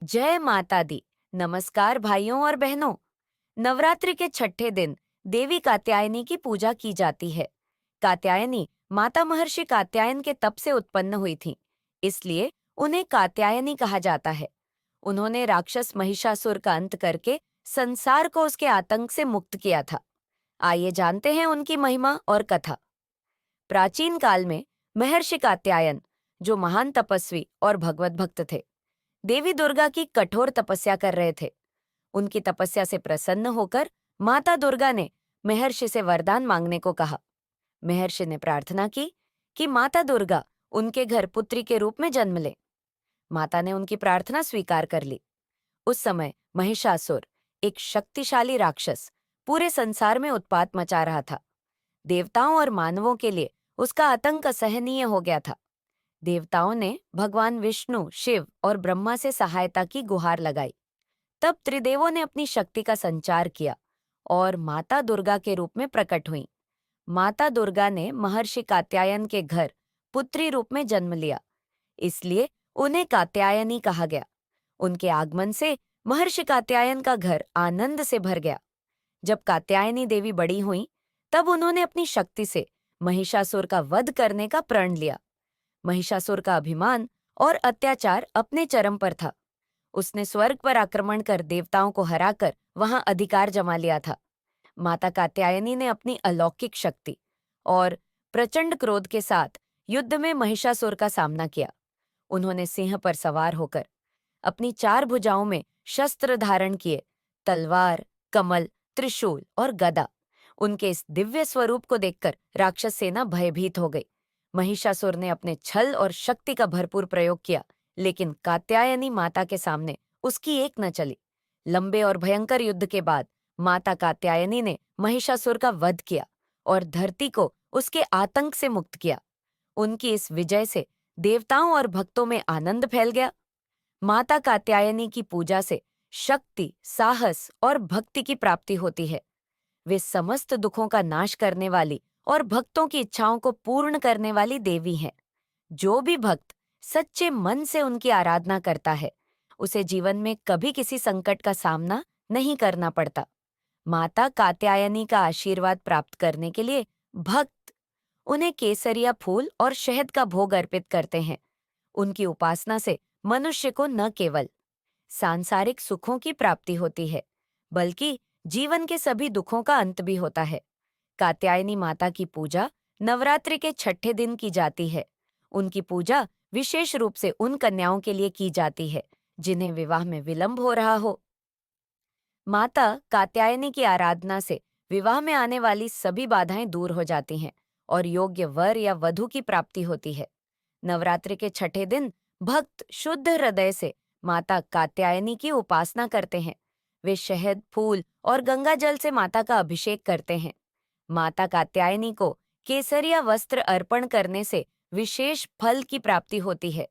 जय माता दी। नमस्कार भाइयों और बहनों। नवरात्रि के छठे दिन देवी कात्यायनी की पूजा की जाती है। कात्यायनी माता महर्षि कात्यायन के तप से उत्पन्न हुई थीं, इसलिए उन्हें कात्यायनी कहा जाता है। उन्होंने राक्षस महिषासुर का अंत करके संसार को उसके आतंक से मुक्त किया था। आइए जानते हैं उनकी महिमा और कथा। प्राचीन काल में महर्षि कात्यायन, जो महान तपस्वी और भगवत भक्त थे, देवी दुर्गा की कठोर तपस्या कर रहे थे। उनकी तपस्या से प्रसन्न होकर माता दुर्गा ने महर्षि से वरदान मांगने को कहा। महर्षि ने प्रार्थना की कि माता दुर्गा उनके घर पुत्री के रूप में जन्म ले। माता ने उनकी प्रार्थना स्वीकार कर ली। उस समय महिषासुर, एक शक्तिशाली राक्षस, पूरे संसार में उत्पात मचा रहा था। देवताओं और मानवों के लिए उसका आतंक असहनीय हो गया था। देवताओं ने भगवान विष्णु, शिव और ब्रह्मा से सहायता की गुहार लगाई। तब त्रिदेवों ने अपनी शक्ति का संचार किया और माता दुर्गा के रूप में प्रकट हुईं। माता दुर्गा ने महर्षि कात्यायन के घर पुत्री रूप में जन्म लिया, इसलिए उन्हें कात्यायनी कहा गया। उनके आगमन से महर्षि कात्यायन का घर आनंद से भर गया। जब कात्यायनी देवी बड़ी हुईं, तब उन्होंने अपनी शक्ति से महिषासुर का वध करने का प्रण लिया। महिषासुर का अभिमान और अत्याचार अपने चरम पर था। उसने स्वर्ग पर आक्रमण कर देवताओं को हराकर वहां अधिकार जमा लिया था। माता कात्यायनी ने अपनी अलौकिक शक्ति और प्रचंड क्रोध के साथ युद्ध में महिषासुर का सामना किया। उन्होंने सिंह पर सवार होकर अपनी 4 भुजाओं में शस्त्र धारण किए, तलवार, कमल, त्रिशूल और गदा। उनके इस दिव्य स्वरूप को देखकर राक्षस सेना भयभीत हो गई। महिषासुर ने अपने छल और शक्ति का भरपूर प्रयोग किया, लेकिन कात्यायनी माता के सामने उसकी एक न चली। लंबे और भयंकर युद्ध के बाद माता कात्यायनी ने महिषासुर का वध किया और धरती को उसके आतंक से मुक्त किया। उनकी इस विजय से देवताओं और भक्तों में आनंद फैल गया। माता कात्यायनी की पूजा से शक्ति, साहस और भक्ति की प्राप्ति होती है। वे समस्त दुखों का नाश करने वाली और भक्तों की इच्छाओं को पूर्ण करने वाली देवी हैं। जो भी भक्त सच्चे मन से उनकी आराधना करता है, उसे जीवन में कभी किसी संकट का सामना नहीं करना पड़ता। माता कात्यायनी का आशीर्वाद प्राप्त करने के लिए भक्त उन्हें केसरिया फूल और शहद का भोग अर्पित करते हैं। उनकी उपासना से मनुष्य को न केवल सांसारिक सुखों की प्राप्ति होती है, बल्कि जीवन के सभी दुखों का अंत भी होता है। कात्यायनी माता की पूजा नवरात्रि के छठे दिन की जाती है। उनकी पूजा विशेष रूप से उन कन्याओं के लिए की जाती है जिन्हें विवाह में विलंब हो रहा हो। माता कात्यायनी की आराधना से विवाह में आने वाली सभी बाधाएं दूर हो जाती हैं और योग्य वर या वधु की प्राप्ति होती है। नवरात्रि के छठे दिन भक्त शुद्ध हृदय से माता कात्यायनी की उपासना करते हैं। वे शहद, फूल और गंगा जल से माता का अभिषेक करते हैं। माता कात्यायनी को केसरिया वस्त्र अर्पण करने से विशेष फल की प्राप्ति होती है।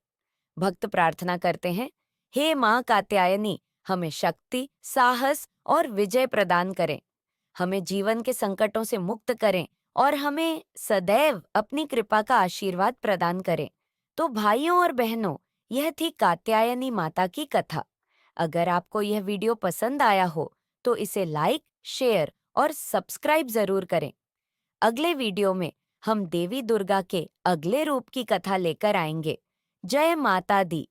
भक्त प्रार्थना करते हैं, हे मां कात्यायनी, हमें शक्ति, साहस और विजय प्रदान करें। हमें जीवन के संकटों से मुक्त करें और हमें सदैव अपनी कृपा का आशीर्वाद प्रदान करें। तो भाइयों और बहनों, यह थी कात्यायनी माता की कथा। अगर आपको यह वीडियो पसंद आया हो तो इसे लाइक, शेयर और सब्सक्राइब जरूर करें। अगले वीडियो में हम देवी दुर्गा के अगले रूप की कथा लेकर आएंगे। जय माता दी।